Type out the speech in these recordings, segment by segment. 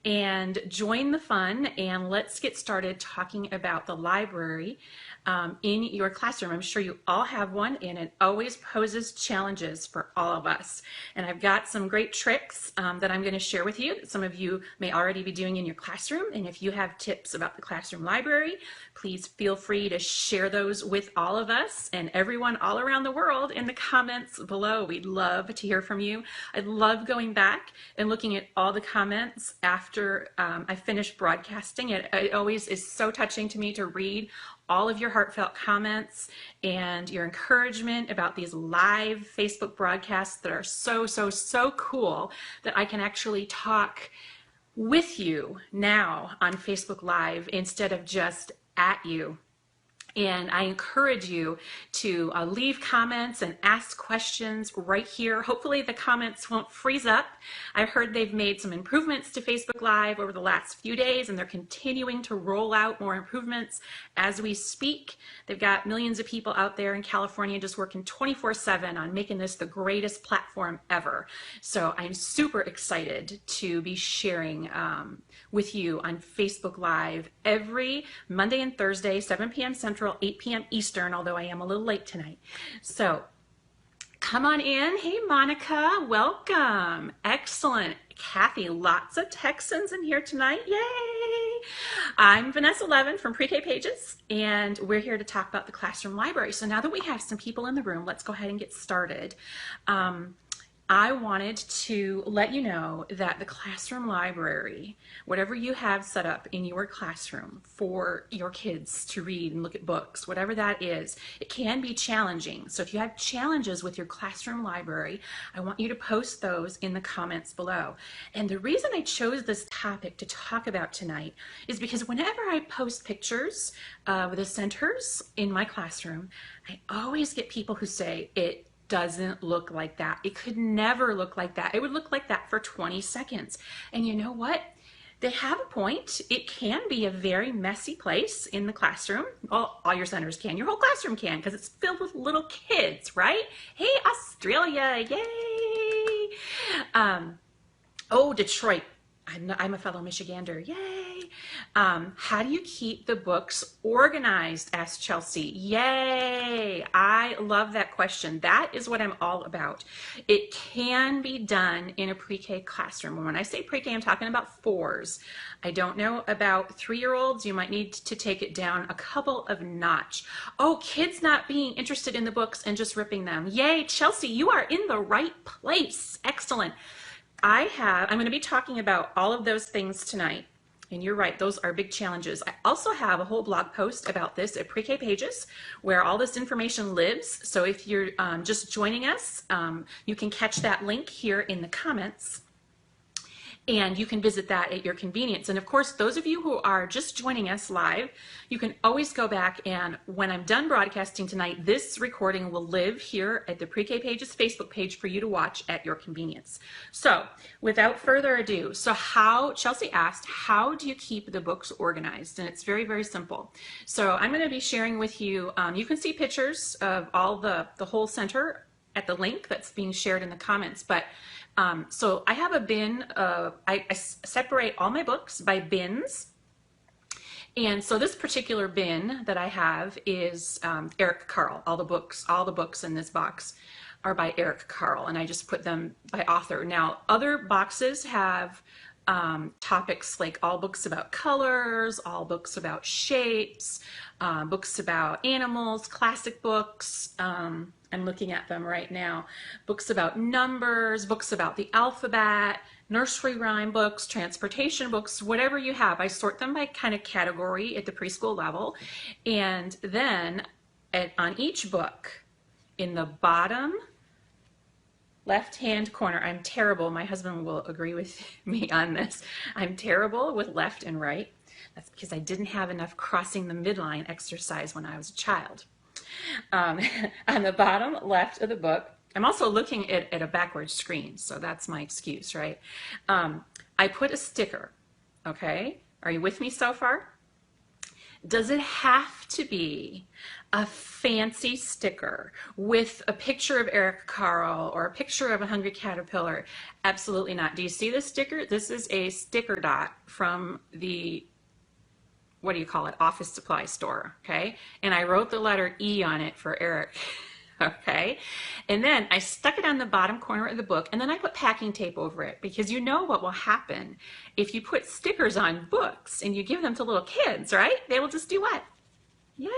and join the fun, and let's get started talking about the library in your classroom. I'm sure you all have one, and it always poses challenges for all of us. And I've got some great tricks that I'm going to share with you that some of you may already be doing in your classroom. And if you have tips about the classroom library, please feel free to share those with all of us and everyone all around the world in the comments below. We'd love to hear from you. I love going back and looking at all the comments after I finish broadcasting. It always is so touching to me to read all of your heartfelt comments and your encouragement about these live Facebook broadcasts that are so cool that I can actually talk with you now on Facebook Live instead of just at you. And I encourage you to leave comments and ask questions right here. Hopefully the comments won't freeze up. I've heard they've made some improvements to Facebook Live over the last few days, and they're continuing to roll out more improvements as we speak. They've got millions of people out there in California just working 24/7 on making this the greatest platform ever. So I'm super excited to be sharing with you on Facebook Live every Monday and Thursday, 7 p.m. Central, 8 p.m. Eastern, although I am a little late tonight. So come on in. Hey, Monica, welcome. Excellent. Kathy, lots of Texans in here tonight. Yay! I'm Vanessa Levin from Pre-K Pages, and we're here to talk about the classroom library. So now that we have some people in the room, let's go ahead and get started. I wanted to let you know that the classroom library, whatever you have set up in your classroom for your kids to read and look at books, whatever that is, it can be challenging. So if you have challenges with your classroom library, I want you to post those in the comments below. And the reason I chose this topic to talk about tonight is because whenever I post pictures of the centers in my classroom, I always get people who say it doesn't look like that. It could never look like that. It would look like that for 20 seconds. And you know what? They have a point. It can be a very messy place in the classroom. Well, all your centers can. Your whole classroom can, because it's filled with little kids, right? Hey, Australia, yay! Oh, Detroit. I'm a fellow Michigander, yay! How do you keep the books organized? Asked Chelsea. Yay! I love that question. That is what I'm all about. It can be done in a pre-K classroom. When I say pre-K, I'm talking about fours. I don't know about 3-year-olds. You might need to take it down a couple of notch. Oh, kids not being interested in the books and just ripping them. Yay, Chelsea, you are in the right place. Excellent. I'm going to be talking about all of those things tonight. And you're right, those are big challenges. I also have a whole blog post about this at Pre-K Pages where all this information lives. So if you're just joining us, you can catch that link here in the comments. And you can visit that at your convenience. And of course, those of you who are just joining us live, you can always go back, and when I'm done broadcasting tonight, this recording will live here at the Pre-K Pages Facebook page for you to watch at your convenience. So without further ado, Chelsea asked, how do you keep the books organized? And it's very simple. So I'm going to be sharing with you, you can see pictures of all the whole center at the link that's being shared in the comments, but so I have a bin, I separate all my books by bins. And so this particular bin that I have is Eric Carle. All the books in this box are by Eric Carle, and I just put them by author. Now, other boxes have topics like all books about colors, all books about shapes, books about animals, classic books. I'm looking at them right now. Books about numbers, books about the alphabet, nursery rhyme books, transportation books, whatever you have. I sort them by kind of category at the preschool level. And then on each book, in the bottom left-hand corner, I'm terrible. My husband will agree with me on this. I'm terrible with left and right. That's because I didn't have enough crossing the midline exercise when I was a child. On the bottom left of the book, I'm also looking at a backwards screen, so that's my excuse, right? I put a sticker, okay? Are you with me so far? Does it have to be a fancy sticker with a picture of Eric Carle or a picture of a hungry caterpillar? Absolutely not. Do you see this sticker? This is a sticker dot from the, what do you call it, office supply store, okay? And I wrote the letter E on it for Eric. Okay, and then I stuck it on the bottom corner of the book, and then I put packing tape over it, because you know what will happen if you put stickers on books and you give them to little kids, right? They will just do what? Yay!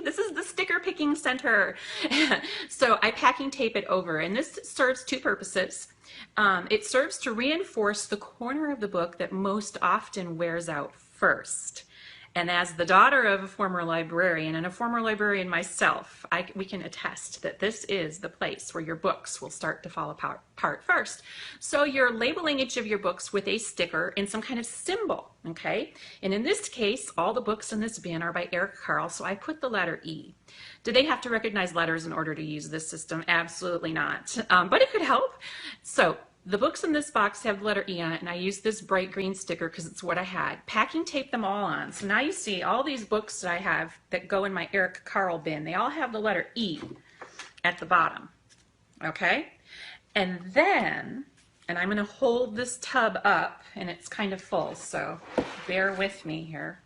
This is the sticker picking center. So I packing tape it over, and this serves two purposes. It serves to reinforce the corner of the book that most often wears out first. And as the daughter of a former librarian and a former librarian myself, we can attest that this is the place where your books will start to fall apart first. So you're labeling each of your books with a sticker and some kind of symbol, okay? And in this case, all the books in this bin are by Eric Carle, so I put the letter E. Do they have to recognize letters in order to use this system? Absolutely not, but it could help. So the books in this box have the letter E on it, and I used this bright green sticker because it's what I had. Packing taped them all on. So now you see all these books that I have that go in my Eric Carle bin. They all have the letter E at the bottom. Okay? And then, and I'm going to hold this tub up, and it's kind of full, so bear with me here.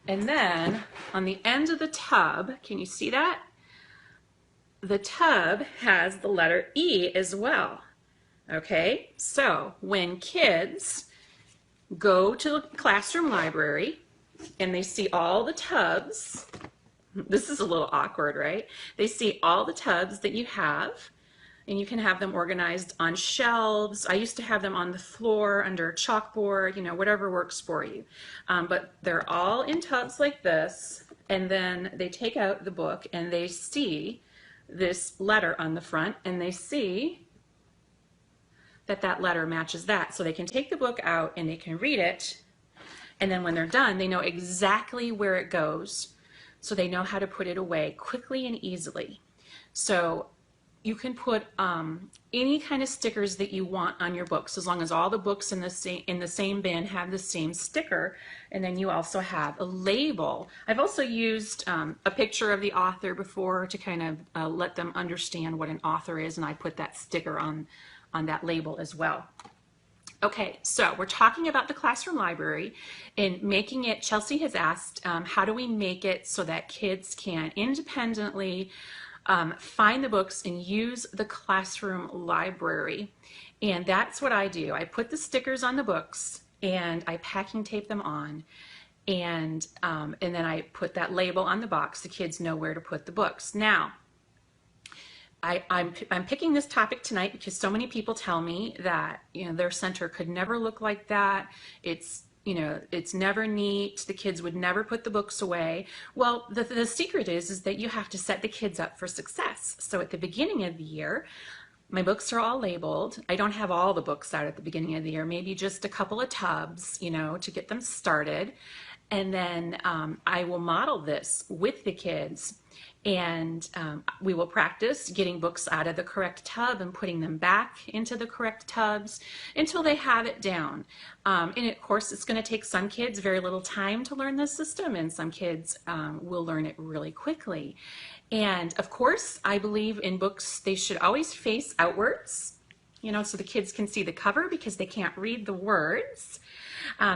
And then on the end of the tub, can you see that? The tub has the letter E as well. Okay, so when kids go to the classroom library and they see all the tubs, this is a little awkward, right? They see all the tubs that you have, and you can have them organized on shelves. I used to have them on the floor under a chalkboard, you know, whatever works for you. But they're all in tubs like this, and then they take out the book and they see this letter on the front, and they see that that letter matches that. So they can take the book out and they can read it, and then when they're done, they know exactly where it goes, so they know how to put it away quickly and easily. So you can put any kind of stickers that you want on your books, as long as all the books in the same bin have the same sticker, and then you also have a label. I've also used a picture of the author before to kind of let them understand what an author is, and I put that sticker on that label as well. Okay, so we're talking about the classroom library and making it. Chelsea has asked, how do we make it so that kids can independently find the books and use the classroom library? And that's what I do. I put the stickers on the books and I packing tape them on, and then I put that label on the box. The kids know where to put the books. Now, I'm picking this topic tonight because so many people tell me that, you know, their center could never look like that. It's, you know, it's never neat. The kids would never put the books away. Well, the secret is that you have to set the kids up for success. So at the beginning of the year, my books are all labeled. I don't have all the books out at the beginning of the year, maybe just a couple of tubs, you know, to get them started. And then I will model this with the kids, and we will practice getting books out of the correct tub and putting them back into the correct tubs until they have it down. And of course, it's going to take some kids very little time to learn this system, and some kids will learn it really quickly. And of course, I believe in books, they should always face outwards, you know, so the kids can see the cover because they can't read the words.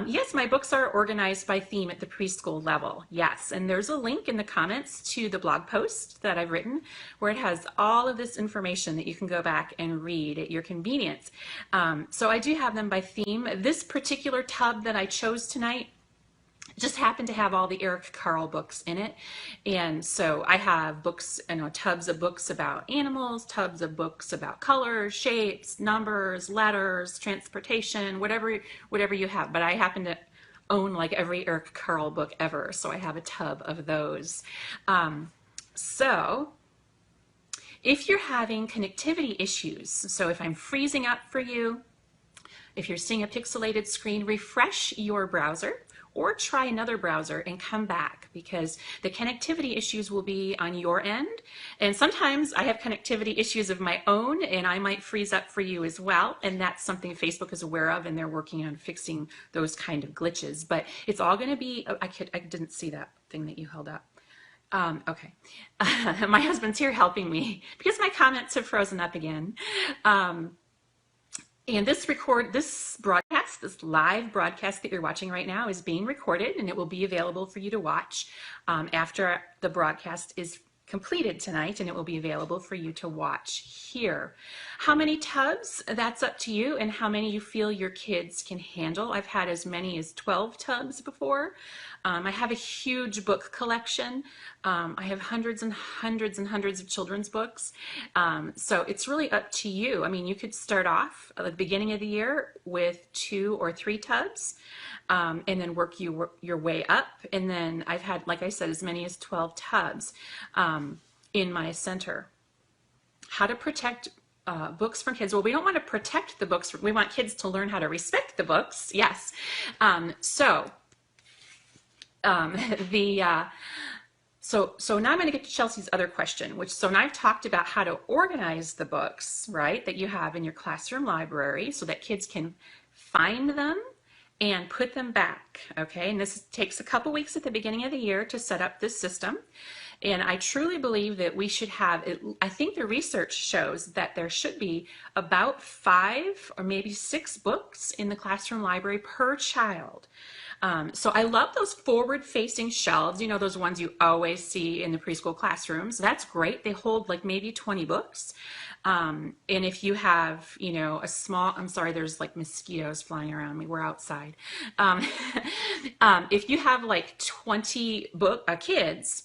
Yes, my books are organized by theme at the preschool level. Yes, and there's a link in the comments to the blog post that I've written where it has all of this information that you can go back and read at your convenience. So I do have them by theme. This particular tub that I chose tonight just happened to have all the Eric Carle books in it, and so I have books, you know, tubs of books about animals, tubs of books about colors, shapes, numbers, letters, transportation, whatever you have. But I happen to own like every Eric Carle book ever, so I have a tub of those. So if you're having connectivity issues, so if I'm freezing up for you, if you're seeing a pixelated screen, refresh your browser or try another browser and come back, because the connectivity issues will be on your end. And sometimes I have connectivity issues of my own, and I might freeze up for you as well. And that's something Facebook is aware of, and they're working on fixing those kind of glitches. But it's all going to be, I didn't see that thing that you held up. Okay. My husband's here helping me because my comments have frozen up again. And this broadcast, this live broadcast that you're watching right now is being recorded, and it will be available for you to watch after the broadcast is completed tonight, and it will be available for you to watch here. How many tubs? That's up to you, and how many you feel your kids can handle. I've had as many as 12 tubs before. I have a huge book collection. I have hundreds and hundreds and hundreds of children's books. So it's really up to you. I mean, you could start off at the beginning of the year with 2 or 3 tubs, and then work your way up. And then I've had, like I said, as many as 12 tubs in my center. How to protect books from kids. Well, we don't want to protect the books. We want kids to learn how to respect the books. Yes. So now I'm going to get to Chelsea's other question, so now I've talked about how to organize the books, right, that you have in your classroom library so that kids can find them and put them back, okay? And this takes a couple weeks at the beginning of the year to set up this system. And I truly believe that we should have, I think the research shows that there should be about 5 or maybe 6 books in the classroom library per child. So I love those forward-facing shelves, you know, those ones you always see in the preschool classrooms. That's great. They hold like maybe 20 books. And if you have, you know, a small, I'm sorry, there's like mosquitoes flying around me. We're outside. If you have like 20 kids,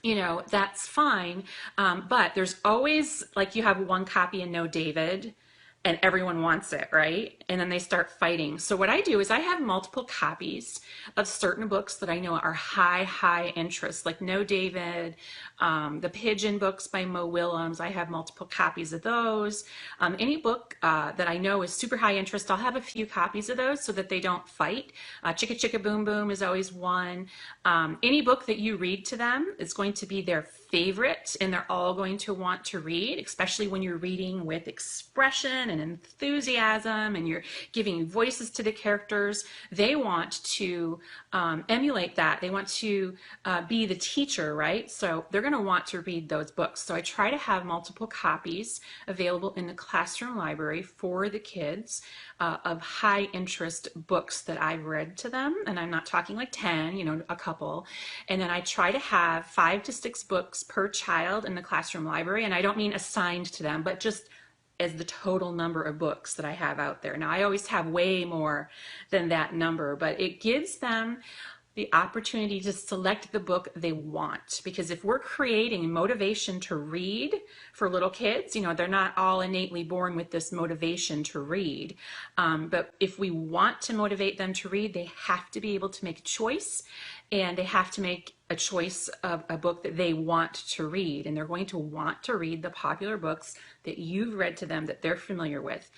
you know, that's fine. But there's always, like, you have one copy and no David, and everyone wants it, right? And then they start fighting. So what I do is I have multiple copies of certain books that I know are high interest, like No David, the Pigeon books by Mo Willems. I have multiple copies of those. Any book that I know is super high interest, I'll have a few copies of those so that they don't fight. Chicka Chicka Boom Boom is always one. Any book that you read to them is going to be their favorite, and they're all going to want to read, especially when you're reading with expression and enthusiasm and you're giving voices to the characters. They want to emulate that. They want to be the teacher, right? So they're going to want to read those books. So I try to have multiple copies available in the classroom library for the kids of high interest books that I've read to them. And I'm not talking like 10, you know, a couple. And then I try to have 5 to 6 books per child in the classroom library. And I don't mean assigned to them, but just as the total number of books that I have out there. Now, I always have way more than that number, but it gives them the opportunity to select the book they want. Because if we're creating motivation to read for little kids, you know, they're not all innately born with this motivation to read. But if we want to motivate them to read, they have to be able to make a choice, and they have to make a choice of a book that they want to read. And they're going to want to read the popular books that you've read to them that they're familiar with.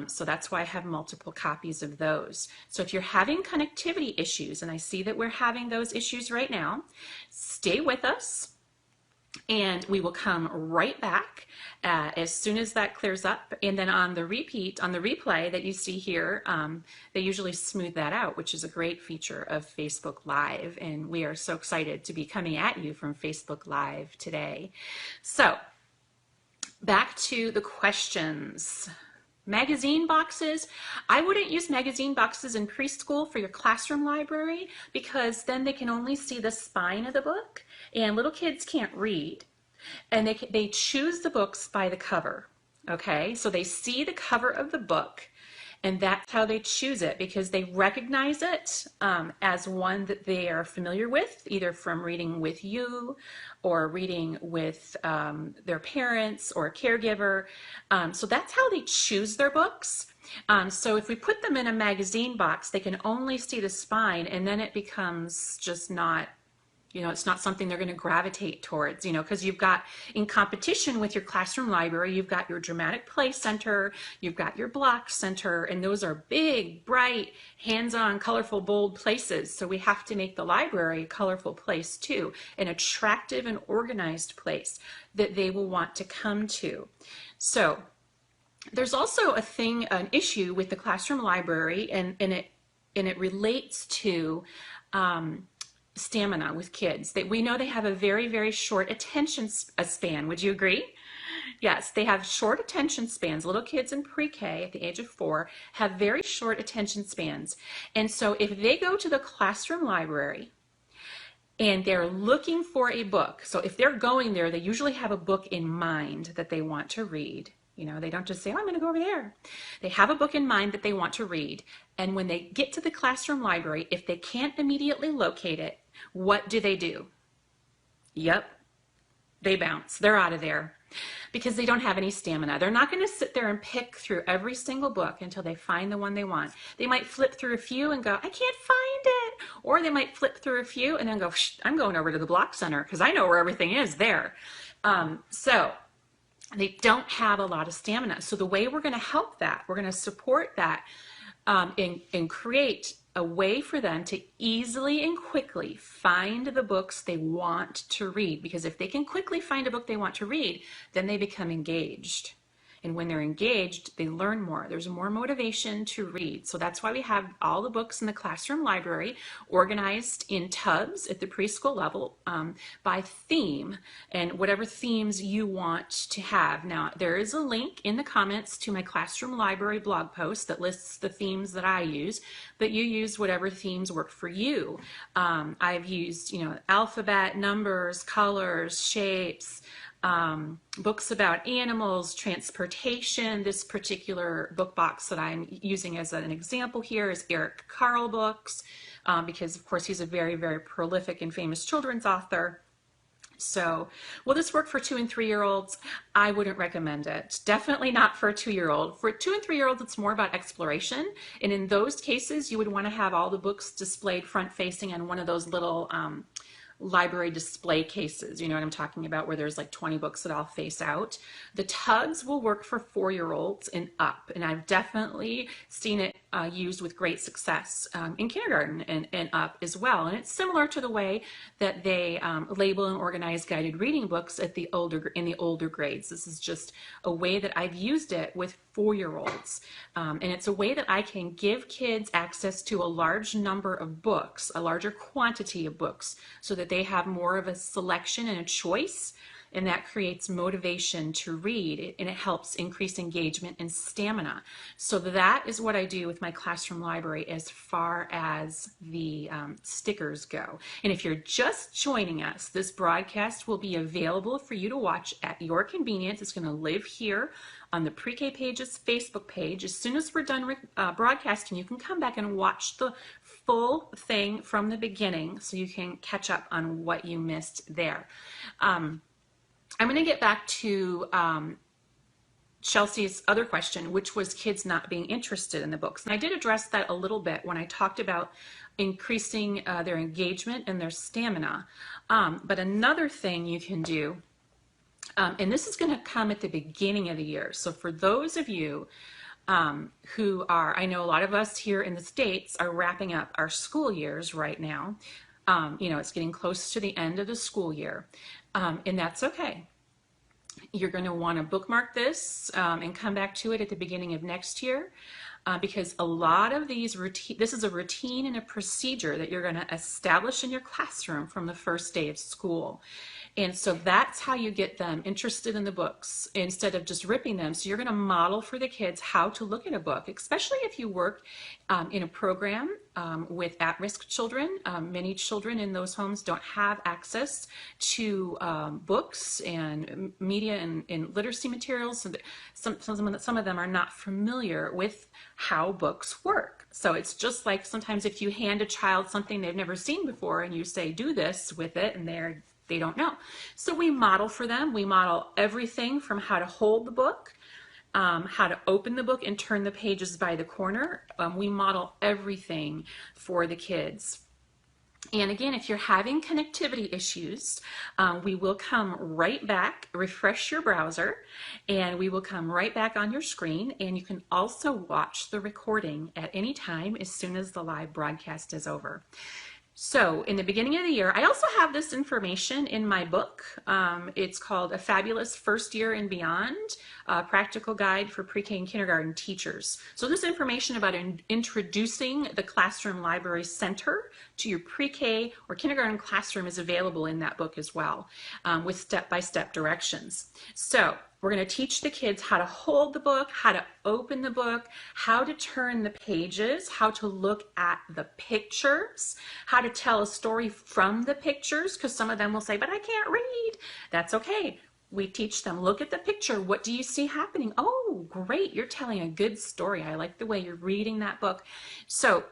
So that's why I have multiple copies of those. So if you're having connectivity issues, and I see that we're having those issues right now, stay with us. And we will come right back as soon as that clears up. And then on the replay that you see here, they usually smooth that out, which is a great feature of Facebook Live. And we are so excited to be coming at you from Facebook Live today. So back to the questions. Magazine boxes. I wouldn't use magazine boxes in preschool for your classroom library, because then they can only see the spine of the book, and little kids can't read. And they choose the books by the cover. Okay, so they see the cover of the book, and that's how they choose it, because they recognize it as one that they are familiar with, either from reading with you or reading with their parents or a caregiver. So that's how they choose their books. So if we put them in a magazine box, they can only see the spine, and then it becomes just not You know, it's not something they're going to gravitate towards, you know, because you've got, in competition with your classroom library, you've got your dramatic play center, you've got your block center, and those are big, bright, hands-on, colorful, bold places. So we have to make the library a colorful place too, an attractive and organized place that they will want to come to. So there's also an issue with the classroom library, and it relates to stamina with kids. That we know they have a very, very short attention span. Would you agree? Yes, they have short attention spans. Little kids in pre-K at the age of 4 have very short attention spans. And so if they go to the classroom library and they're looking for a book, so if they're going there, they usually have a book in mind that they want to read. You know, they don't just say, oh, I'm going to go over there. They have a book in mind that they want to read. And when they get to the classroom library, if they can't immediately locate it, what do? Yep, they bounce. They're out of there because they don't have any stamina. They're not going to sit there and pick through every single book until they find the one they want. They might flip through a few and go, I can't find it. Or they might flip through a few and then go, I'm going over to the block center because I know where everything is there. So they don't have a lot of stamina. So the way we're going to help that, we're going to support that and create a way for them to easily and quickly find the books they want to read. Because if they can quickly find a book they want to read, then they become engaged. And when they're engaged, they learn more. There's more motivation to read. So that's why we have all the books in the classroom library organized in tubs at the preschool level by theme and whatever themes you want to have. Now, there is a link in the comments to my classroom library blog post that lists the themes that I use, but you use whatever themes work for you. I've used, you know, alphabet, numbers, colors, shapes, books about animals, transportation. This particular book box that I'm using as an example here is Eric Carle books, because of course he's a very, very prolific and famous children's author. So will this work for 2- and 3-year-olds? I wouldn't recommend it. Definitely not for a 2-year-old. For 2- and 3-year-olds, it's more about exploration. And in those cases, you would want to have all the books displayed front facing on one of those little library display cases, you know what I'm talking about, where there's like 20 books that all face out. The tubs will work for 4-year-olds and up, and I've definitely seen it used with great success in kindergarten and up as well. And it's similar to the way that they label and organize guided reading books in the older grades. This is just a way that I've used it with 4-year-olds, and it's a way that I can give kids access to a large number of books, a larger quantity of books, so that they have more of a selection and a choice, and that creates motivation to read, and it helps increase engagement and stamina. So that is what I do with my classroom library as far as the stickers go. And if you're just joining us, this broadcast will be available for you to watch at your convenience. It's going to live here on the Pre-K Pages Facebook page. As soon as we're done broadcasting, you can come back and watch the full thing from the beginning so you can catch up on what you missed there. I'm going to get back to Chelsea's other question, which was kids not being interested in the books. And I did address that a little bit when I talked about increasing their engagement and their stamina. But another thing you can do, and this is going to come at the beginning of the year. So for those of you who are, I know a lot of us here in the States are wrapping up our school years right now. You know, it's getting close to the end of the school year, and that's okay. You're going to want to bookmark this and come back to it at the beginning of next year, because a lot of these this is a routine and a procedure that you're going to establish in your classroom from the first day of school. And so that's how you get them interested in the books instead of just ripping them. So you're going to model for the kids how to look at a book, especially if you work in a program with at-risk children. Many children in those homes don't have access to books and media and literacy materials. So some of them are not familiar with how books work. So it's just like sometimes if you hand a child something they've never seen before and you say, do this with it, and they don't know. So we model for them. We model everything from how to hold the book, how to open the book and turn the pages by the corner. We model everything for the kids. And again, if you're having connectivity issues, we will come right back, refresh your browser, and we will come right back on your screen. And you can also watch the recording at any time as soon as the live broadcast is over. So in the beginning of the year, I also have this information in my book. It's called A Fabulous First Year and Beyond, a Practical Guide for Pre-K and Kindergarten Teachers. So this information about introducing the Classroom Library Center to your pre-K or kindergarten classroom is available in that book as well, with step-by-step directions. So we're going to teach the kids how to hold the book, how to open the book, how to turn the pages, how to look at the pictures, how to tell a story from the pictures, because some of them will say, but I can't read. That's okay. We teach them, look at the picture. What do you see happening? Oh, great. You're telling a good story. I like the way you're reading that book. So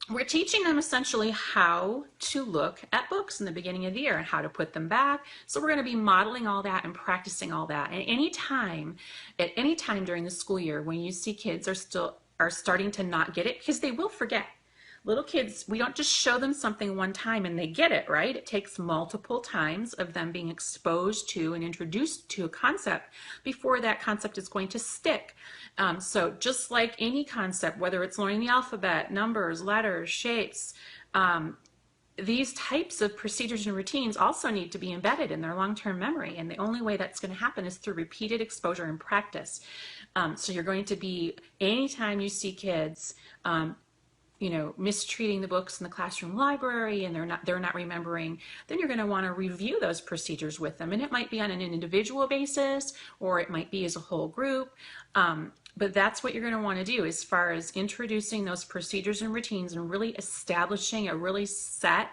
we're teaching them essentially how to look at books in the beginning of the year and how to put them back. So we're going to be modeling all that and practicing all that. And at any time during the school year when you see kids are starting to not get it, because they will forget. Little kids, we don't just show them something one time and they get it, right? It takes multiple times of them being exposed to and introduced to a concept before that concept is going to stick. So just like any concept, whether it's learning the alphabet, numbers, letters, shapes, these types of procedures and routines also need to be embedded in their long-term memory. And the only way that's going to happen is through repeated exposure and practice. So you're going to be, anytime you see kids, mistreating the books in the classroom library and they're not remembering, then you're going to want to review those procedures with them. And it might be on an individual basis, or it might be as a whole group. But that's what you're going to want to do as far as introducing those procedures and routines and really establishing a really set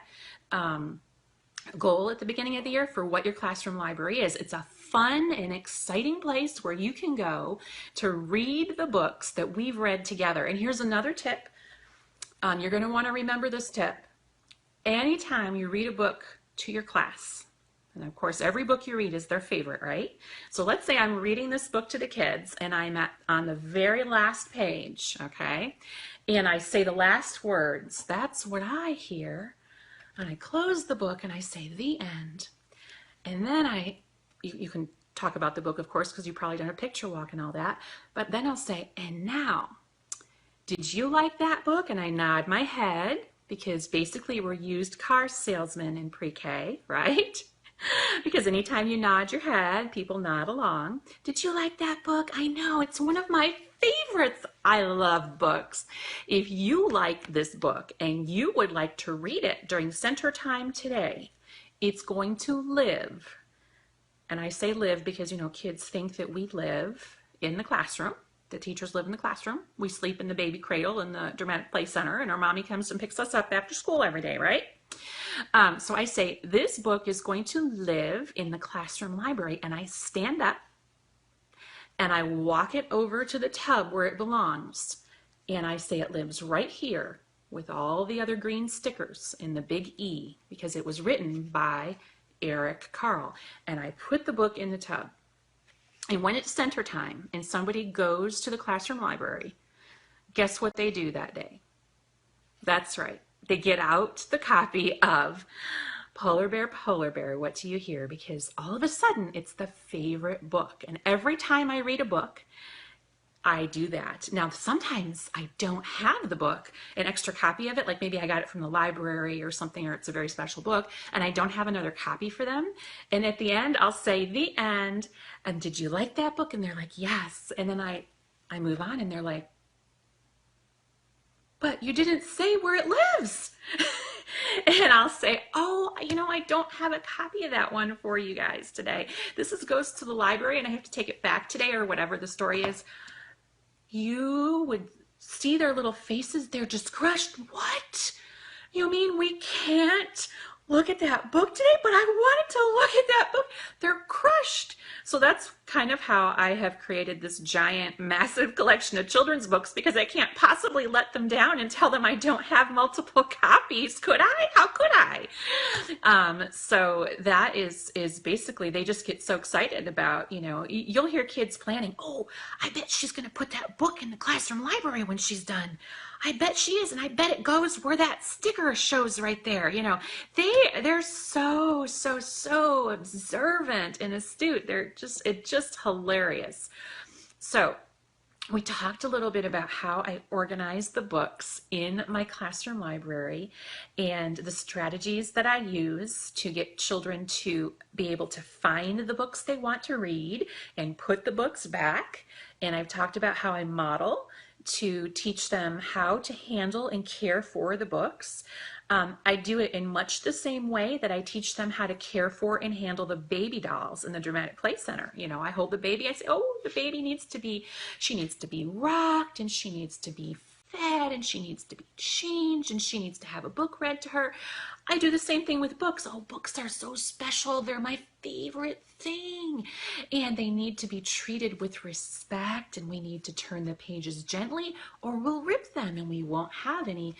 goal at the beginning of the year for what your classroom library is. It's a fun and exciting place where you can go to read the books that we've read together. And here's another tip. You're going to want to remember this tip. Anytime you read a book to your class, and of course every book you read is their favorite, right? So let's say I'm reading this book to the kids and I'm on the very last page, okay? And I say the last words, that's what I hear. And I close the book and I say the end. And then you can talk about the book, of course, because you probably done a picture walk and all that. But then I'll say, and now, did you like that book? And I nod my head, because basically we're used car salesmen in pre-K, right? Because anytime you nod your head, people nod along. Did you like that book? I know, it's one of my favorites. I love books. If you like this book and you would like to read it during center time today, it's going to live. And I say live because, kids think that we live in the classroom. The teachers live in the classroom. We sleep in the baby cradle in the dramatic play center, and our mommy comes and picks us up after school every day, right? So I say, this book is going to live in the classroom library, and I stand up and I walk it over to the tub where it belongs. And I say it lives right here with all the other green stickers in the big E, because it was written by Eric Carle. And I put the book in the tub. And when it's center time and somebody goes to the classroom library, guess what they do that day? That's right. They get out the copy of Polar Bear, What Do You Hear? Because all of a sudden it's the favorite book. And every time I read a book, I do that. Now, sometimes I don't have the book, an extra copy of it, like maybe I got it from the library or something, or it's a very special book, and I don't have another copy for them. And at the end, I'll say, the end, and did you like that book? And they're like, yes. And then I move on, and they're like, but you didn't say where it lives. And I'll say, oh, I don't have a copy of that one for you guys today. This goes to the library, and I have to take it back today, or whatever the story is. You would see their little faces. They're just crushed. What? You mean we can't look at that book today? But I wanted to look at that book. They're crushed. So that's kind of how I have created this giant, massive collection of children's books because I can't possibly let them down and tell them I don't have multiple copies. Could I? How could I? So that is basically, they just get so excited about, you'll hear kids planning, oh, I bet she's going to put that book in the classroom library when she's done. I bet she is, and I bet it goes where that sticker shows right there. They're so observant and astute. It's just hilarious. So we talked a little bit about how I organize the books in my classroom library and the strategies that I use to get children to be able to find the books they want to read and put the books back. And I've talked about how I model to teach them how to handle and care for the books. I do it in much the same way that I teach them how to care for and handle the baby dolls in the Dramatic Play Center. I hold the baby, I say, oh, the baby she needs to be rocked, and she needs to be fed, and she needs to be changed, and she needs to have a book read to her. I do the same thing with books. Oh, books are so special. They're my favorite thing. And they need to be treated with respect, and we need to turn the pages gently or we'll rip them and we won't have any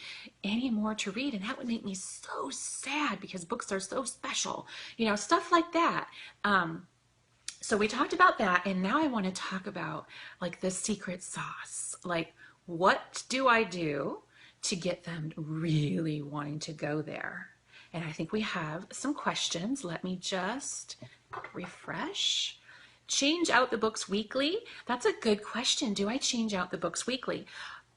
more to read. And that would make me so sad because books are so special. Stuff like that. So we talked about that, and now I want to talk about like the secret sauce. Like, what do I do to get them really wanting to go there? And I think we have some questions. Let me just refresh. Change out the books weekly? That's a good question. Do I change out the books weekly?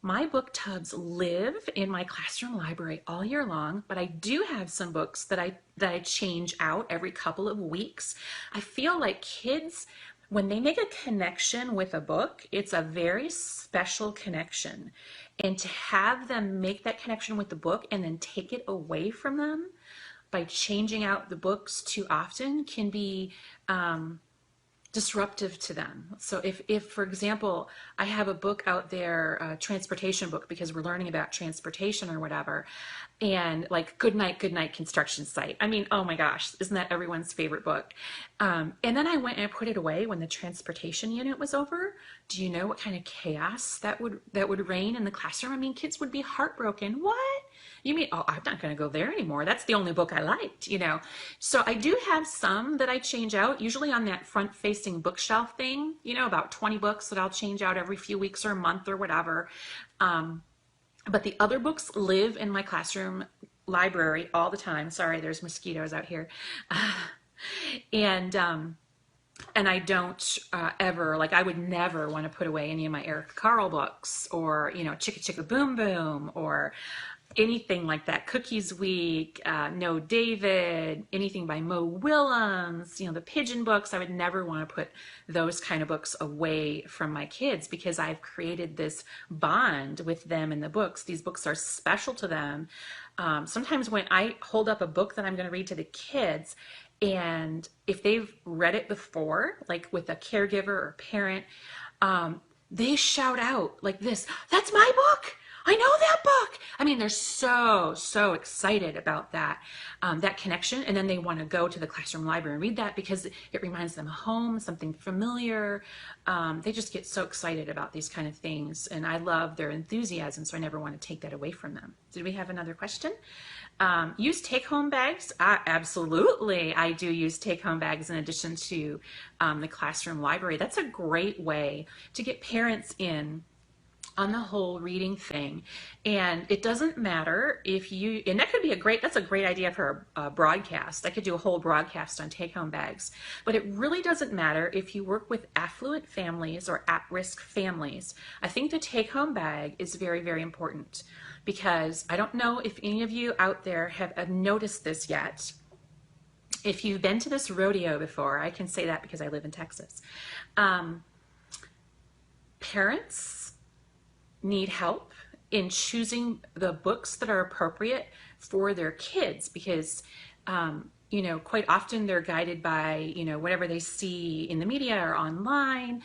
My book tubs live in my classroom library all year long, but I do have some books that I change out every couple of weeks. I feel like kids, when they make a connection with a book, it's a very special connection. And to have them make that connection with the book and then take it away from them by changing out the books too often can be disruptive to them. So if, for example, I have a book out there, a transportation book, because we're learning about transportation or whatever, and like Good Night Construction Site. I mean, oh my gosh, isn't that everyone's favorite book? And then I went and I put it away when the transportation unit was over. Do you know what kind of chaos that would reign in the classroom? I mean, kids would be heartbroken. What? You mean, oh, I'm not going to go there anymore. That's the only book I liked, So I do have some that I change out, usually on that front-facing bookshelf thing, about 20 books that I'll change out every few weeks or a month or whatever. But the other books live in my classroom library all the time. Sorry, there's mosquitoes out here. And I don't ever, like, I would never want to put away any of my Eric Carle books or, Chicka Chicka Boom Boom or anything like that. Cookies Week, No David, anything by Mo Willems, the Pigeon books. I would never want to put those kind of books away from my kids because I've created this bond with them in the books. These books are special to them. Sometimes when I hold up a book that I'm going to read to the kids, and if they've read it before, like with a caregiver or parent, they shout out like this, "That's my book! I know that book." I mean, they're so excited about that connection, and then they want to go to the classroom library and read that because it reminds them of home, something familiar. They just get so excited about these kind of things, and I love their enthusiasm, so I never want to take that away from them. Did we have another question? Use take-home bags? Absolutely, I do use take-home bags in addition to the classroom library. That's a great way to get parents in on the whole reading thing. And it doesn't matter if you, and that's a great idea for a broadcast. I could do a whole broadcast on take-home bags, but it really doesn't matter if you work with affluent families or at-risk families. I think the take-home bag is very, very important because I don't know if any of you out there have noticed this yet. If you've been to this rodeo before, I can say that because I live in Texas. Parents need help in choosing the books that are appropriate for their kids because, quite often they're guided by, whatever they see in the media or online,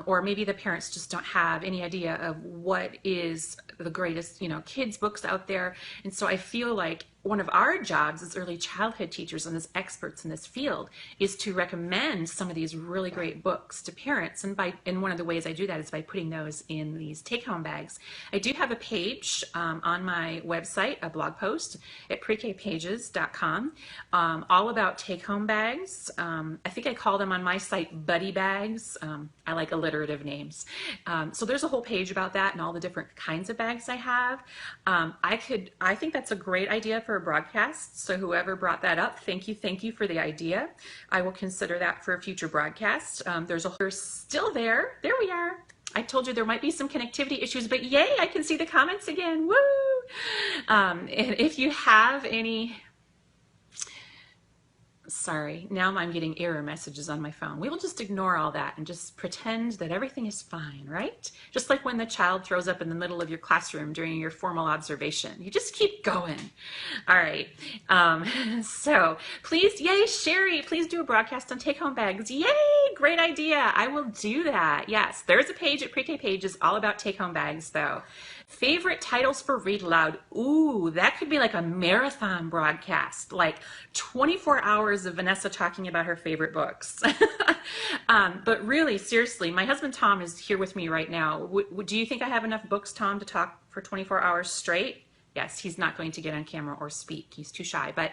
or maybe the parents just don't have any idea of what is the greatest, kids books out there. And so I feel like one of our jobs as early childhood teachers and as experts in this field is to recommend some of these really great books to parents. And one of the ways I do that is by putting those in these take-home bags. I do have a page on my website, a blog post at prekpages.com, all about take-home bags. I think I call them on my site buddy bags. I like alliterative names. So there's a whole page about that and all the different kinds of bags I have. I think that's a great idea for a broadcast. So whoever brought that up, thank you for the idea. I will consider that for a future broadcast. They're still there. There we are. I told you there might be some connectivity issues, but yay, I can see the comments again. Woo! And if you have any, sorry, now I'm getting error messages on my phone. We will just ignore all that and just pretend that everything is fine, right? Just like when the child throws up in the middle of your classroom during your formal observation. You just keep going. All right. So please, yay, Sherry, please do a broadcast on take-home bags. Yay, great idea. I will do that. Yes, there's a page at Pre-K Pages all about take-home bags, though. Favorite titles for Read Aloud. Ooh, that could be like a marathon broadcast, like 24 hours of Vanessa talking about her favorite books. But really, seriously, my husband Tom is here with me right now. Do you think I have enough books, Tom, to talk for 24 hours straight? Yes, he's not going to get on camera or speak. He's too shy. But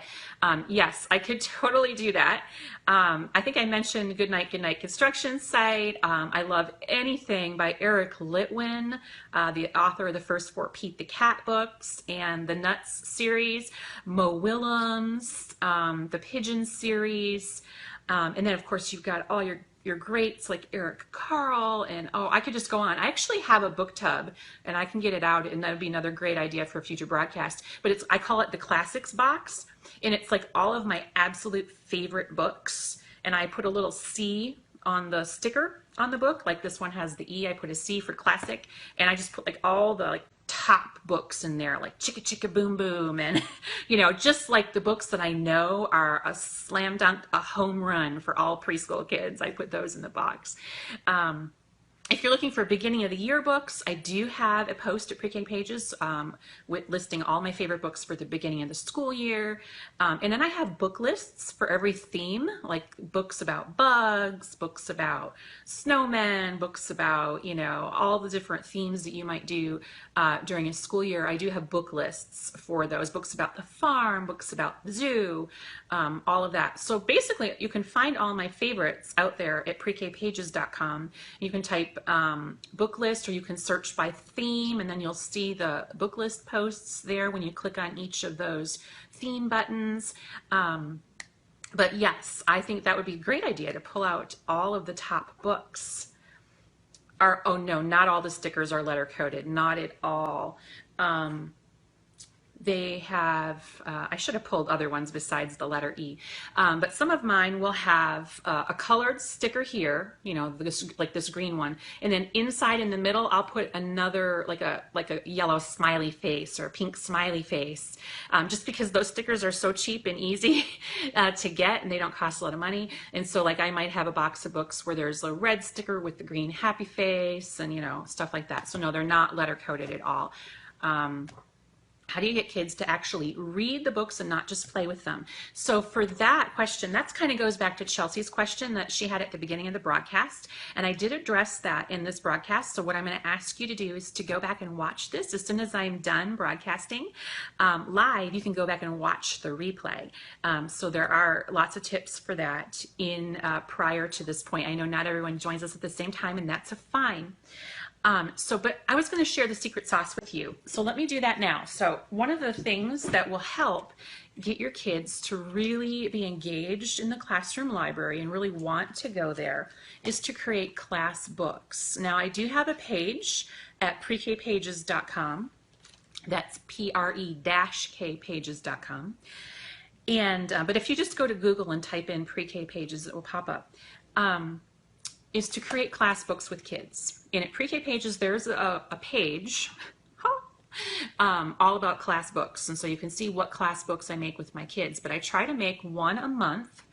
yes, I could totally do that. I think I mentioned Goodnight Construction Site. I love anything by Eric Litwin, the author of the first 4 Pete the Cat books and the Nuts series, Mo Willems, the Pigeon series. And then, of course, you've got all your greats like Eric Carle, and oh, I could just go on. I actually have a book tub and I can get it out, and that would be another great idea for a future broadcast. But I call it the classics box, and it's like all of my absolute favorite books, and I put a little C on the sticker on the book. Like this one has the E, I put a C for classic, and I just put like all the like top books in there, like Chicka Chicka Boom Boom, and you know, just like the books that I know are a slam dunk, a home run for all preschool kids. I put those in the box. If you're looking for beginning of the year books, I do have a post at Pre-K Pages with listing all my favorite books for the beginning of the school year. And then I have book lists for every theme, like books about bugs, books about snowmen, books about, you know, all the different themes that you might do during a school year. I do have book lists for those, books about the farm, books about the zoo, all of that. So basically, you can find all my favorites out there at prekpages.com. You can type book list, or you can search by theme, and then you'll see the book list posts there when you click on each of those theme buttons. But yes, I think that would be a great idea to pull out all of the top books. Oh no, not all the stickers are letter coded, not at all. They have, I should have pulled other ones besides the letter E, but some of mine will have a colored sticker here, you know, like this green one, and then inside in the middle I'll put another, like a yellow smiley face or a pink smiley face, just because those stickers are so cheap and easy to get, and they don't cost a lot of money. And so like I might have a box of books where there's a red sticker with the green happy face and, you know, stuff like that. So no, they're not letter coded at all. How do you get kids to actually read the books and not just play with them? So for that question, that kind of goes back to Chelsea's question that she had at the beginning of the broadcast. And I did address that in this broadcast. So what I'm going to ask you to do is to go back and watch this. As soon as I'm done broadcasting live, you can go back and watch the replay. So there are lots of tips for that in prior to this point. I know not everyone joins us at the same time, and that's fine. But I was going to share the secret sauce with you. So let me do that now. So one of the things that will help get your kids to really be engaged in the classroom library and really want to go there is to create class books. Now I do have a page at prekpages.com. That's pre-k-pages.com. And, but if you just go to Google and type in Pre-K Pages, it will pop up. Is to create class books with kids. And at Pre-K Pages, there's a page all about class books. And so you can see what class books I make with my kids. But I try to make one a month,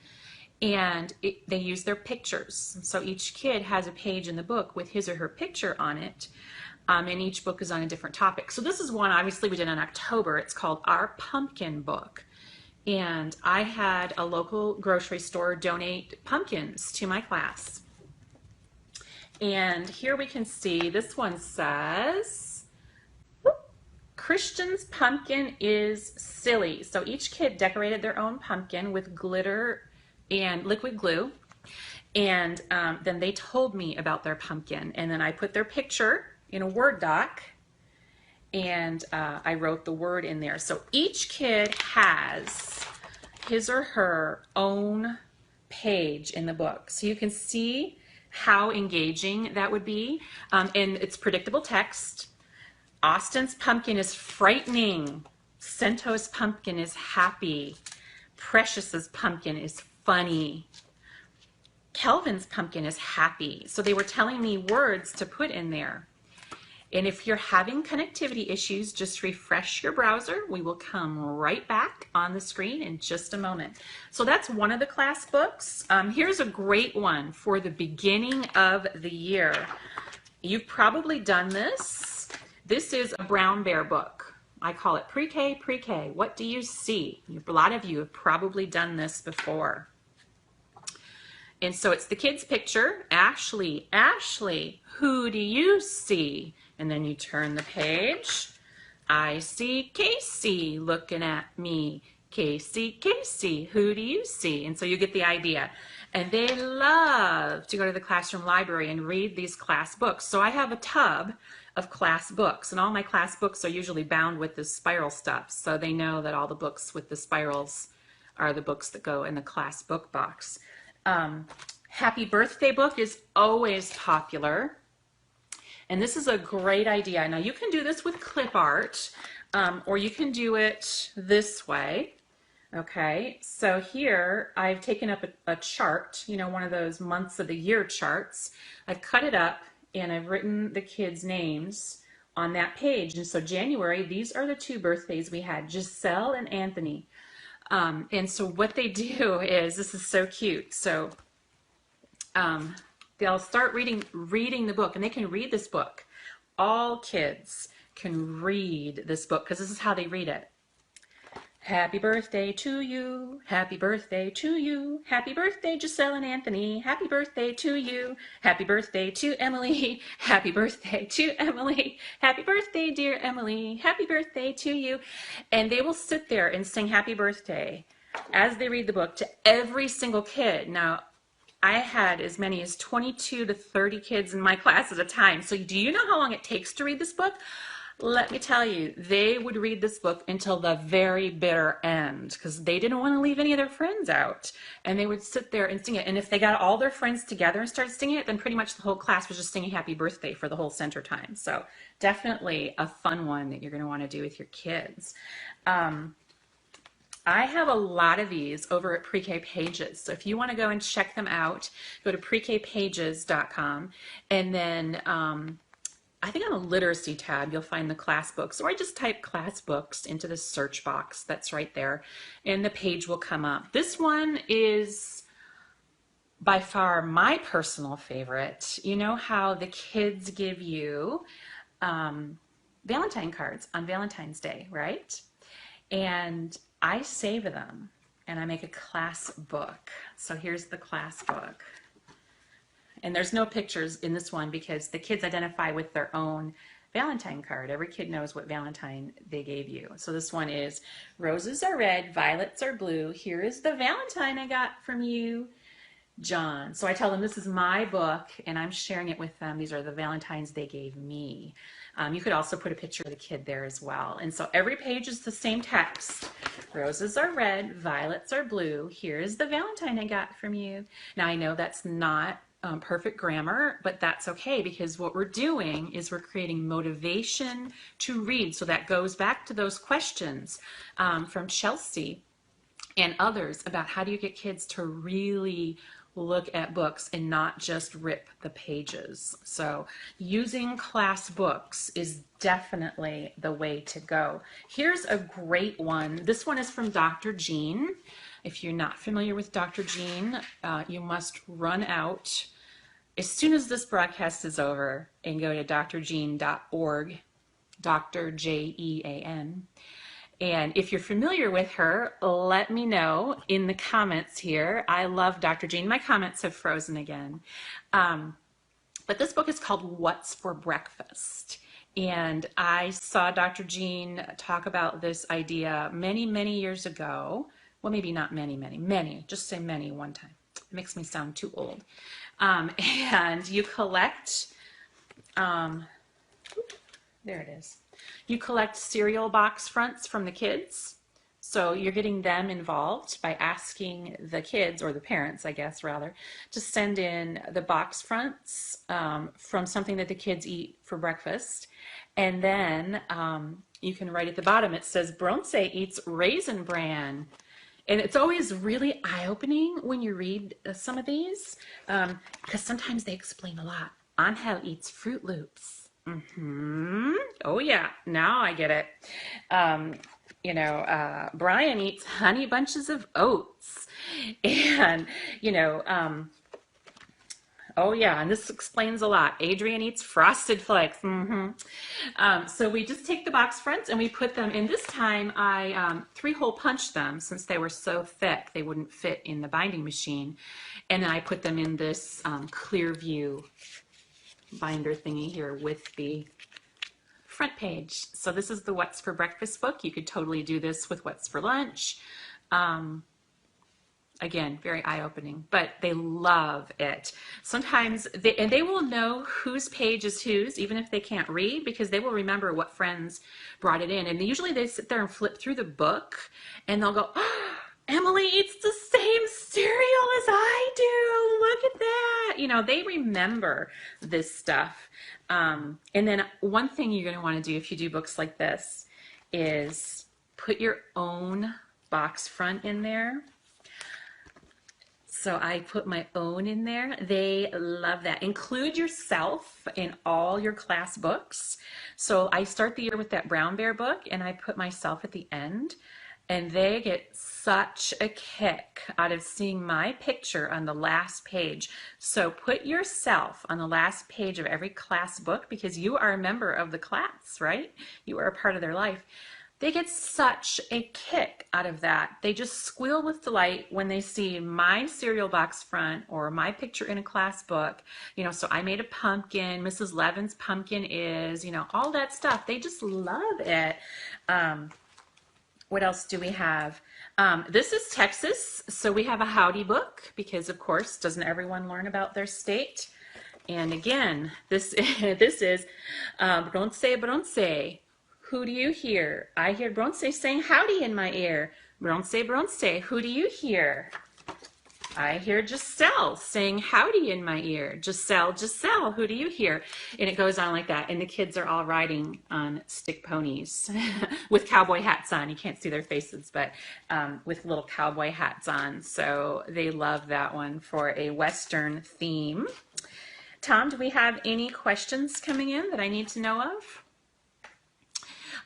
and they use their pictures. So each kid has a page in the book with his or her picture on it. and each book is on a different topic. So this is one, obviously, we did in October. It's called Our Pumpkin Book. And I had a local grocery store donate pumpkins to my class. And here we can see, this one says, Christian's pumpkin is silly. So each kid decorated their own pumpkin with glitter and liquid glue. And then they told me about their pumpkin. And then I put their picture in a Word doc, and I wrote the word in there. So each kid has his or her own page in the book. So you can see how engaging that would be. And it's predictable text. Austin's pumpkin is frightening. Cento's pumpkin is happy. Precious's pumpkin is funny. Kelvin's pumpkin is happy. So they were telling me words to put in there. And if you're having connectivity issues, just refresh your browser. We will come right back on the screen in just a moment. So that's one of the class books. Here's a great one for the beginning of the year. You've probably done this. This is a Brown Bear book. I call it Pre-K, Pre-K. What do you see? A lot of you have probably done this before. And so it's the kid's picture. Ashley, Ashley, who do you see? And then you turn the page. I see Casey looking at me. Casey, Casey, who do you see? And so you get the idea. And they love to go to the classroom library and read these class books. So I have a tub of class books, and all my class books are usually bound with this spiral stuff. So they know that all the books with the spirals are the books that go in the class book box. Happy Birthday book is always popular. And this is a great idea. Now you can do this with clip art, or you can do it this way. Okay, so here I've taken up a chart, you know, one of those months of the year charts. I've cut it up and I've written the kids' names on that page. And so January, these are the two birthdays we had, Giselle and Anthony. And so what they do is, this is so cute. So they'll start reading the book, and they can read this book. All kids can read this book because this is how they read it. Happy birthday to you. Happy birthday to you. Happy birthday, Giselle and Anthony. Happy birthday to you. Happy birthday to Emily. Happy birthday to Emily. Happy birthday, dear Emily. Happy birthday to you. And they will sit there and sing happy birthday as they read the book to every single kid. Now, I had as many as 22 to 30 kids in my class at a time. So do you know how long it takes to read this book? Let me tell you, they would read this book until the very bitter end because they didn't want to leave any of their friends out. And they would sit there and sing it. And if they got all their friends together and started singing it, then pretty much the whole class was just singing happy birthday for the whole center time. So definitely a fun one that you're going to want to do with your kids. I have a lot of these over at Pre-K Pages. So if you want to go and check them out, go to prekpages.com, and then I think on the literacy tab, you'll find the class books, or I just type class books into the search box that's right there, and the page will come up. This one is by far my personal favorite. You know how the kids give you Valentine cards on Valentine's Day, right? And I save them and I make a class book. So here's the class book. And there's no pictures in this one because the kids identify with their own Valentine card. Every kid knows what Valentine they gave you. So this one is roses are red, violets are blue. Here is the Valentine I got from you, John. So I tell them this is my book and I'm sharing it with them. These are the Valentines they gave me. You could also put a picture of the kid there as well. And so every page is the same text. Roses are red, violets are blue. Here's the Valentine I got from you. Now I know that's not perfect grammar, but that's okay because what we're doing is we're creating motivation to read. So that goes back to those questions from Chelsea and others about how do you get kids to really look at books and not just rip the pages. So using class books is definitely the way to go. Here's a great one. This one is from Dr. Jean. If you're not familiar with Dr. Jean, you must run out as soon as this broadcast is over and go to drjean.org, Dr. Jean. And if you're familiar with her, let me know in the comments here. I love Dr. Jean. My comments have frozen again. But this book is called What's for Breakfast. And I saw Dr. Jean talk about this idea many, many years ago. Well, maybe not many, many, just say many one time. It makes me sound too old. And you collect, there it is. You collect cereal box fronts from the kids. So you're getting them involved by asking the kids, or the parents, I guess, rather, to send in the box fronts from something that the kids eat for breakfast. And then you can write at the bottom, it says, Bronce eats Raisin Bran. And it's always really eye-opening when you read some of these, because sometimes they explain a lot. Angel eats Fruit Loops. Oh yeah, now I get it. Brian eats Honey Bunches of Oats. And, oh yeah, and this explains a lot. Adrian eats Frosted Flakes. So we just take the box fronts and we put them in. This time I 3-hole punched them since they were so thick they wouldn't fit in the binding machine. And then I put them in this clear view binder thingy here with the front page. So this is the What's for Breakfast book. You could totally do this with What's for Lunch. Again, very eye-opening, but they love it. Sometimes they will know whose page is whose, even if they can't read, because they will remember what friends brought it in. And usually they sit there and flip through the book and they'll go, oh, Emily eats the same cereal as I do. Look at that. They remember this stuff. And then one thing you're going to want to do if you do books like this is put your own box front in there. So I put my own in there. They love that. Include yourself in all your class books. So I start the year with that Brown Bear book and I put myself at the end. And they get such a kick out of seeing my picture on the last page. So put yourself on the last page of every class book because you are a member of the class, right? You are a part of their life. They get such a kick out of that. They just squeal with delight when they see my cereal box front or my picture in a class book. So I made a pumpkin, Mrs. Levin's pumpkin is, all that stuff. They just love it. What else do we have? This is Texas, so we have a howdy book because, of course, doesn't everyone learn about their state? And again, this is Bronce, Bronce. Who do you hear? I hear Bronce saying howdy in my ear. Bronce, Bronce. Who do you hear? I hear Giselle saying howdy in my ear. Giselle, Giselle, who do you hear? And it goes on like that. And the kids are all riding on stick ponies with cowboy hats on. You can't see their faces, but with little cowboy hats on. So they love that one for a Western theme. Tom, do we have any questions coming in that I need to know of?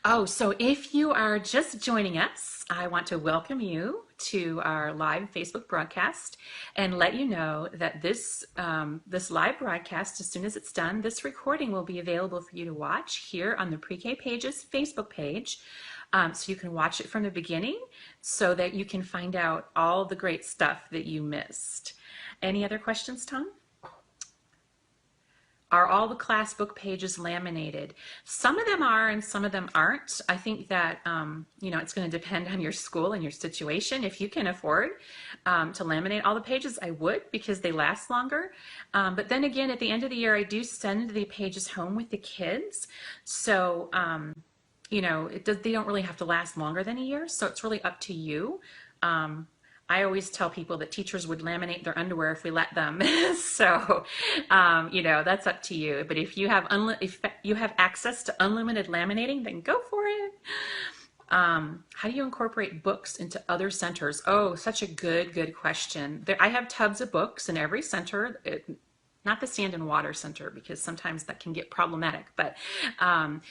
Oh, so if you are just joining us, I want to welcome you to our live Facebook broadcast and let you know that this live broadcast, as soon as it's done, this recording will be available for you to watch here on the Pre-K Pages Facebook page. So you can watch it from the beginning so that you can find out all the great stuff that you missed. Any other questions, Tom? Are all the class book pages laminated? Some of them are and some of them aren't. I think that, it's going to depend on your school and your situation. If you can afford to laminate all the pages, I would because they last longer. But then again, at the end of the year, I do send the pages home with the kids. So, they don't really have to last longer than a year. So it's really up to you. I always tell people that teachers would laminate their underwear if we let them. So, that's up to you. But if you have access to unlimited laminating, then go for it. How do you incorporate books into other centers? Oh, such a good question. I have tubs of books in every center. not the Sand and Water Center, because sometimes that can get problematic, but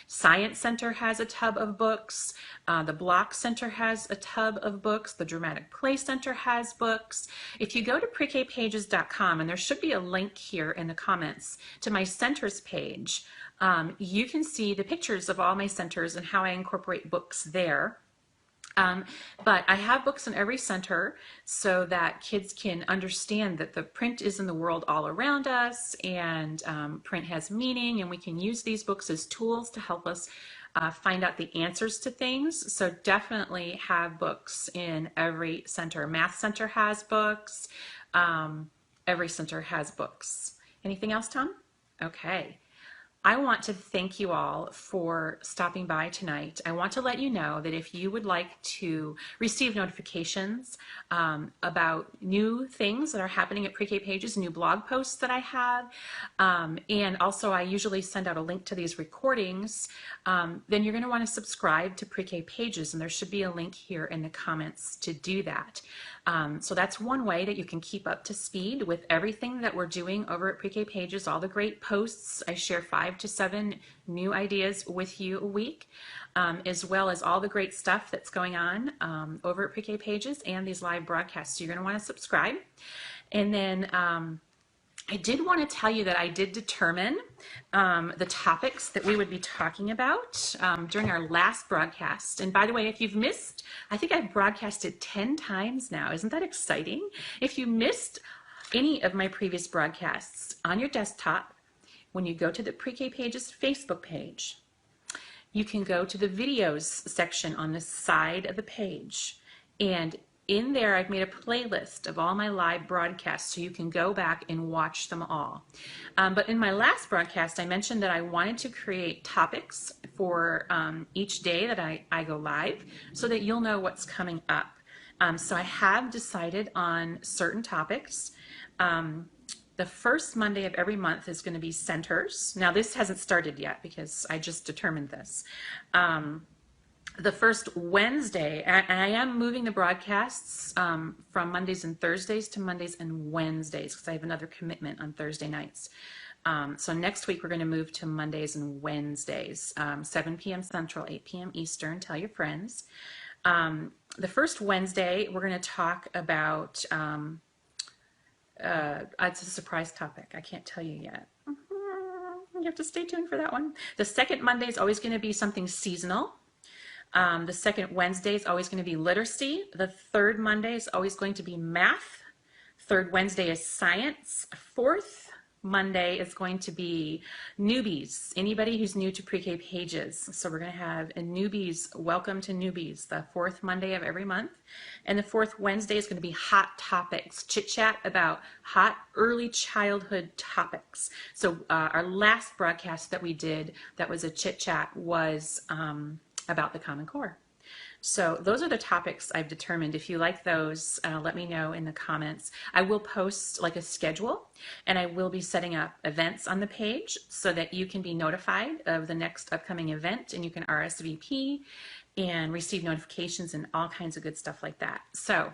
Science Center has a tub of books. The Block Center has a tub of books. The Dramatic Play Center has books. If you go to prekpages.com, and there should be a link here in the comments to my centers page, you can see the pictures of all my centers and how I incorporate books there. But I have books in every center so that kids can understand that the print is in the world all around us, and print has meaning, and we can use these books as tools to help us find out the answers to things. So definitely have books in every center. Math Center has books. Every center has books. Anything else, Tom? Okay. I want to thank you all for stopping by tonight. I want to let you know that if you would like to receive notifications about new things that are happening at Pre-K Pages, new blog posts that I have, and also I usually send out a link to these recordings, then you're going to want to subscribe to Pre-K Pages, and there should be a link here in the comments to do that. So that's one way that you can keep up to speed with everything that we're doing over at Pre-K Pages, all the great posts. I share 5 to 7 new ideas with you a week, as well as all the great stuff that's going on over at Pre-K Pages and these live broadcasts. So you're going to want to subscribe. And then I did want to tell you that I did determine the topics that we would be talking about during our last broadcast. And by the way, if you've missed, I think I've broadcasted 10 times now. Isn't that exciting? If you missed any of my previous broadcasts on your desktop, when you go to the Pre-K Pages Facebook page, you can go to the videos section on the side of the page, and in there I've made a playlist of all my live broadcasts so you can go back and watch them all. But in my last broadcast I mentioned that I wanted to create topics for each day that I go live so that you'll know what's coming up. So I have decided on certain topics. The first Monday of every month is going to be centers. Now this hasn't started yet because I just determined this. The first Wednesday, and I am moving the broadcasts from Mondays and Thursdays to Mondays and Wednesdays because I have another commitment on Thursday nights. So next week we're going to move to Mondays and Wednesdays, 7 p.m. Central, 8 p.m. Eastern. Tell your friends. The first Wednesday we're going to talk about it's a surprise topic. I can't tell you yet. You have to stay tuned for that one. The second Monday is always going to be something seasonal. The second Wednesday is always going to be literacy. The third Monday is always going to be math. Third Wednesday is science. Fourth Monday is going to be newbies, anybody who's new to Pre-K Pages. So we're going to have a newbies, welcome to newbies, the fourth Monday of every month. And the fourth Wednesday is going to be hot topics, chit chat about hot early childhood topics. So our last broadcast that we did that was a chit chat was about the Common Core. So those are the topics I've determined. If you like those, let me know in the comments. I will post like a schedule, and I will be setting up events on the page so that you can be notified of the next upcoming event, and you can RSVP and receive notifications and all kinds of good stuff like that. So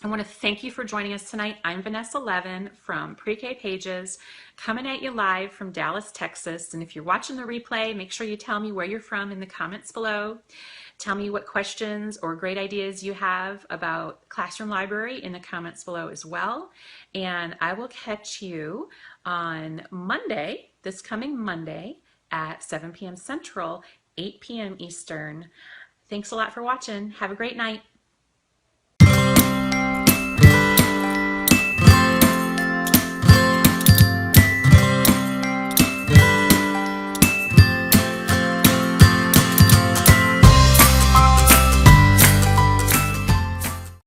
I want to thank you for joining us tonight. I'm Vanessa Levin from Pre-K Pages, coming at you live from Dallas, Texas. And if you're watching the replay, make sure you tell me where you're from in the comments below. Tell me what questions or great ideas you have about Classroom Library in the comments below as well. And I will catch you on Monday, this coming Monday at 7 p.m. Central, 8 p.m. Eastern. Thanks a lot for watching. Have a great night.